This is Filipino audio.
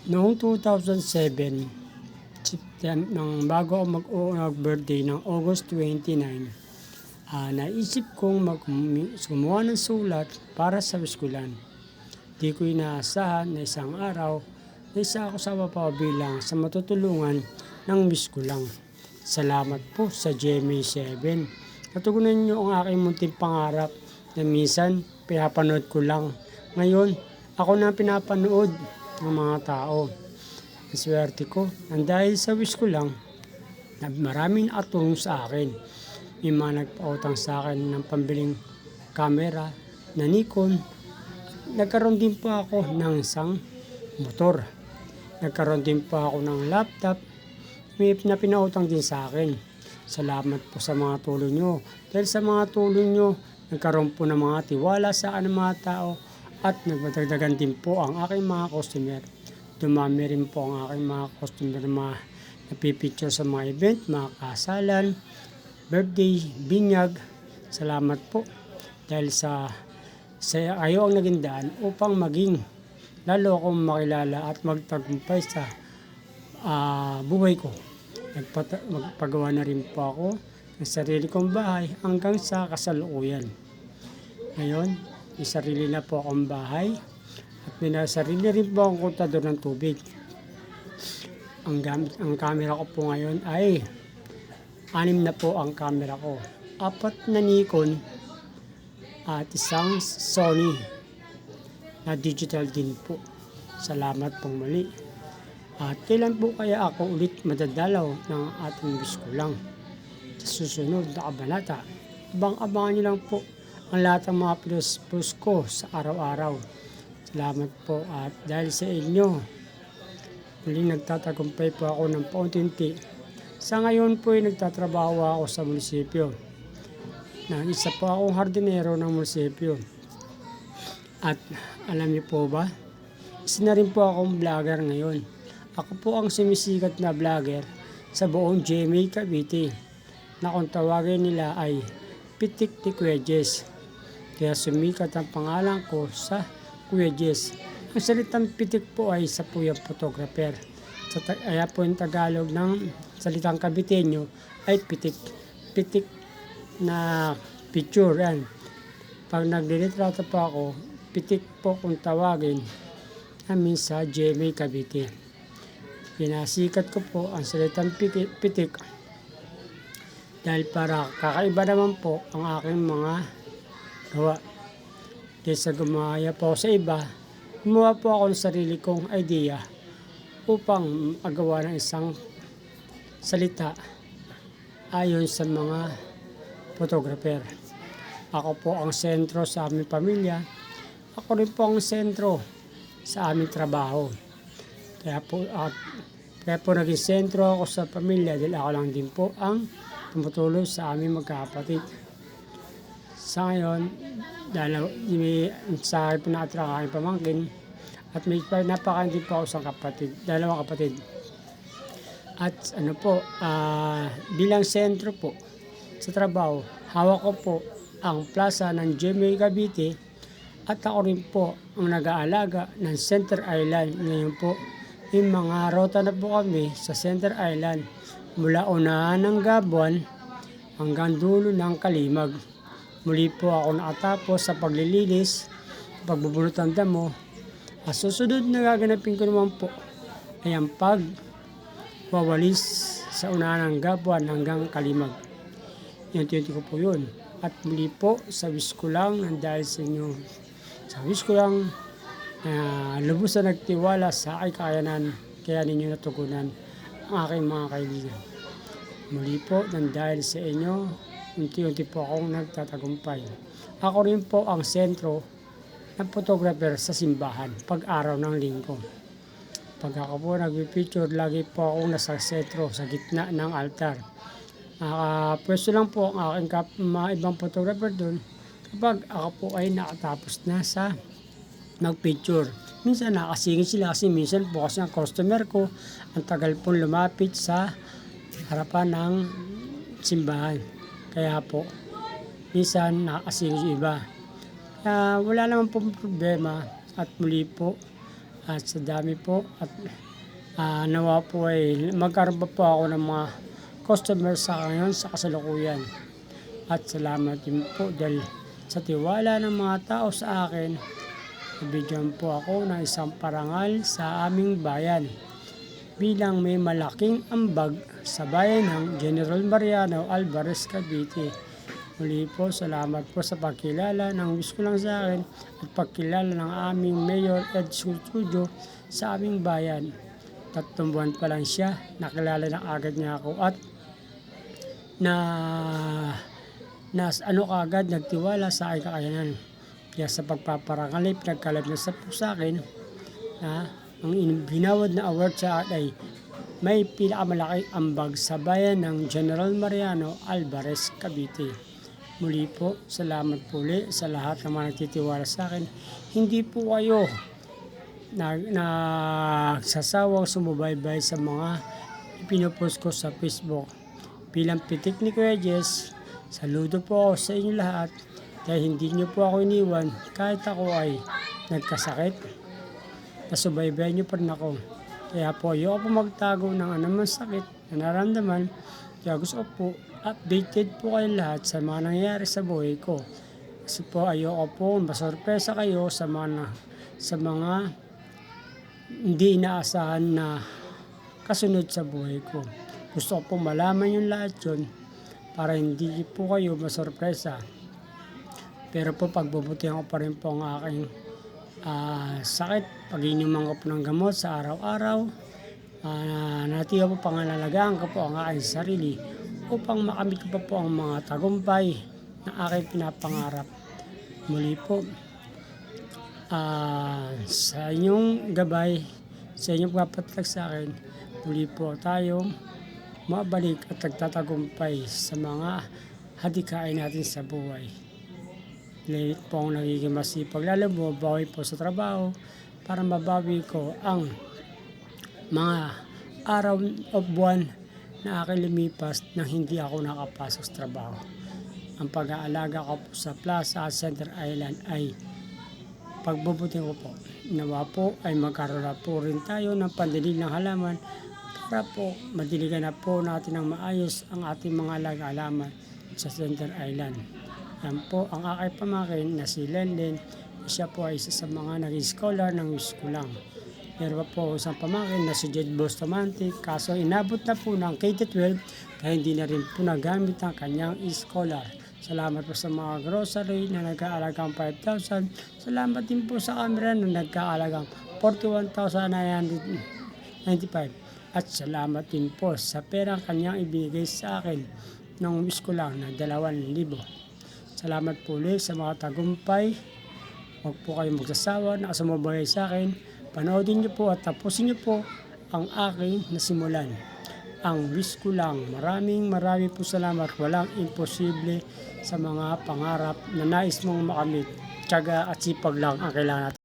Noong 2007, nang bago ako mag-birthday ng August 29, naisip kong gumawa ng sulat para sa eskwelahan. Di ko inaasahan na isang araw na isa ako sa mapabilang sa matutulungan ng miss ko lang. Salamat po sa GMA 7. Natugunan niyo ang aking munting pangarap na minsan pinapanood ko lang. Ngayon, ako na pinapanood ng mga tao. Ang swerte ko, dahil sa wish ko lang, na maraming nakatulong sa akin. May mga nagpautang sa akin ng pambiling camera na Nikon. Nagkaroon din po ako ng isang motor. Nagkaroon din po ako ng laptop na pinautang din sa akin. Salamat po sa mga tulong nyo. Dahil sa mga tulong nyo, nagkaroon po ng mga tiwala sa akin ng mga tao at nagmadagdagan din po ang aking mga customer. Dumami rin po ang aking mga customer na mga napipicture sa mga event, mga kasalan, birthday, binyag. Salamat po dahil sa kayo ang naging daan upang maging lalo akong makilala at magtagumpay sa buhay ko. Magpagawa na rin po ako ng sarili kong bahay hanggang sa kasalukuyan. Ngayon, may sarili na po akong bahay at may sarili rin po akong kontador ng tubig. Ang camera ko po ngayon ay 6 na po ang camera ko. 4 na Nikon at isang Sony na digital din po. Salamat pong muli. At kailan po kaya ako ulit madadalaw ng ating wish ko lang sa susunod na kabanata? Abang-abangan niyo lang po ang lahat ng mga post ko sa araw-araw. Salamat po at dahil sa inyo, muling nagtatagumpay po ako ng paunti-unti. Sa ngayon po ay nagtatrabaho ako sa munisipyo. Isa po akong hardinero ng munisipyo. At alam niyo po ba, isa na rin po akong vlogger ngayon. Ako po ang sumisikat na vlogger sa buong GMA Cavite na kung tawagin nila ay Pitik ni Kuya Jess. Kaya sumikat ang pangalan ko sa Kuya Jess. Ang salitang pitik po ay isa po yung photographer. Kaya po yung Tagalog ng salitang Caviteño ay pitik. Pitik na picture yan. Pag naglilitrato po ako, pitik po kung tawagin namin sa GMA Cavite. Pinasikat ko po ang salitang pitik dahil para kakaiba naman po ang aking mga gawa. Kaysa gumaya po ako sa iba, gumawa po ako ng sarili kong idea upang magawa ng isang salita ayon sa mga photographer. Ako po ang sentro sa aming pamilya. Ako rin po ang sentro sa aming trabaho. Kaya po naging sentro ako sa pamilya dahil ako lang din po ang tumutulong sa aming magkakapatid. Sa ngayon, dahil sa akin po nakatira ang aking pamangkin at may napakain din po ako sa dalawang kapatid. At bilang sentro po sa trabaho, hawak ko po ang plaza ng GMA Cavite at ako rin po ang nag-aalaga ng Center Island. Ngayon po, yung mga rota na po kami sa Center Island mula unahan ng Gabuan hanggang dulo ng Kalimag. Muli po ako nakatapos sa paglilinis, pagbubunot ng damo. At susunod na gaganapin ko naman po ay ang pagwawalis sa unahan ng Gabuan hanggang Kalimag. Yun ko po yun. At muli po sa wish ko lang, dahil sa inyo, sa wish ko lang lubos na nagtiwala sa aking kakayanan, kaya ninyo natugunan ang aking mga kaibigan. Muli po, dahil sa inyo, unti-unti po akong nagtatagumpay. Ako rin po ang sentro ng photographer sa simbahan pag-araw ng linggo. Pag ako po nag-picture, lagi po akong nasa sentro, sa gitna ng altar. Pwesto lang po ang aking mga ibang photographer doon kapag ako po ay nakatapos na sa mag-picture. Minsan nakasingit sila kasi minsan po kasi ang customer ko ang tagal pong lumapit sa harapan ng simbahan. Kaya po, minsan nakakasingit yung iba. Wala naman po problema at muli po, At sa dami po at nawa po ay magkaroon pa po ako ng mga customers sa ngayon sa kasalukuyan. At salamat din po dahil sa tiwala ng mga tao sa akin, nabigyan po ako ng isang parangal sa aming bayan bilang may malaking ambag sa bayan ng General Mariano Alvarez, Cavite. Muli po, salamat po sa pagkilala ng wish ko lang sa akin at pagkilala ng aming Mayor Ed Studio sa aming bayan. 3 buwan pa lang siya, nakilala na agad niya ako at agad nagtiwala sa aking kakayanan. Kaya sa pagpaparangal ay pinagkalab na sa po sa akin na ang binawad na award sa akin ay may pinakamalaking ambag sa bayan ng General Mariano Alvarez, Cavite. Muli po, salamat po ulit sa lahat ng mga nagtitiwala sa akin. Hindi po kayo nagsasawang sumubaybay sa mga ipinopost ko sa Facebook. Bilang pitik ni Kuya Jess, saludo po ako sa inyo lahat dahil hindi niyo po ako iniwan kahit ako ay nagkasakit. Nasubaybayan niyo pa rin ako. Kaya po ayoko po magtago ng anumang sakit na nararamdaman. Kaya gusto ko po updated po kayo lahat sa mga nangyayari sa buhay ko. Kasi po ayoko po masorpresa kayo sa mga hindi inaasahan na kasunod sa buhay ko. Gusto ko po malaman yung lahat yun para hindi po kayo masorpresa. Pero po pagbubutihan ko pa rin po ang aking sakit, pag-inuman ko po ng gamot sa araw-araw, natiya po pangangalagaan ko po ang aking sarili upang makamit ko pa po ang mga tagumpay na aking pinapangarap. Muli po, sa inyong gabay, sa inyong pagpapatag sa akin, muli po tayong mabalik at nagtatagumpay sa mga hadikain natin sa buhay. Lalit po ang nagiging masipag, lalo bumabawi po sa trabaho para mabawi ko ang mga araw o buwan na aking lumipas nang hindi ako nakapasok sa trabaho. Ang pag-aalaga ko po sa Plaza at Center Island ay pagbubuti ko po. Nawa po ay magkaroon na po rin tayo ng pandilig ng halaman para po madiligan na po natin ng maayos ang ating mga alaga-halaman sa Center Island. Yan po ang aking pamangkin na si Lenlen. Siya po ay isa sa mga naging scholar ng wish ko lang. Meron pa po isang pamangkin na si Jed Bustamante, kaso inabot na po ng K-12 kaya hindi na rin po nagamit ang kanyang scholar. Salamat po sa mga grocery na nag-aalagang 5,000. Salamat din po sa camera na nag-aalagang 41,995. At salamat din po sa perang kanyang ibigay sa akin nung wish ko lang na 2,000. Salamat po ulit sa mga tagumpay. Huwag po kayong magsasawa na sumabay sa akin. Panoodin niyo po at tapusin niyo po ang aking nasimulan. Ang wish ko lang. Maraming po salamat. Walang imposible sa mga pangarap na nais mong makamit. Tiyaga at sipag lang ang kailangan natin.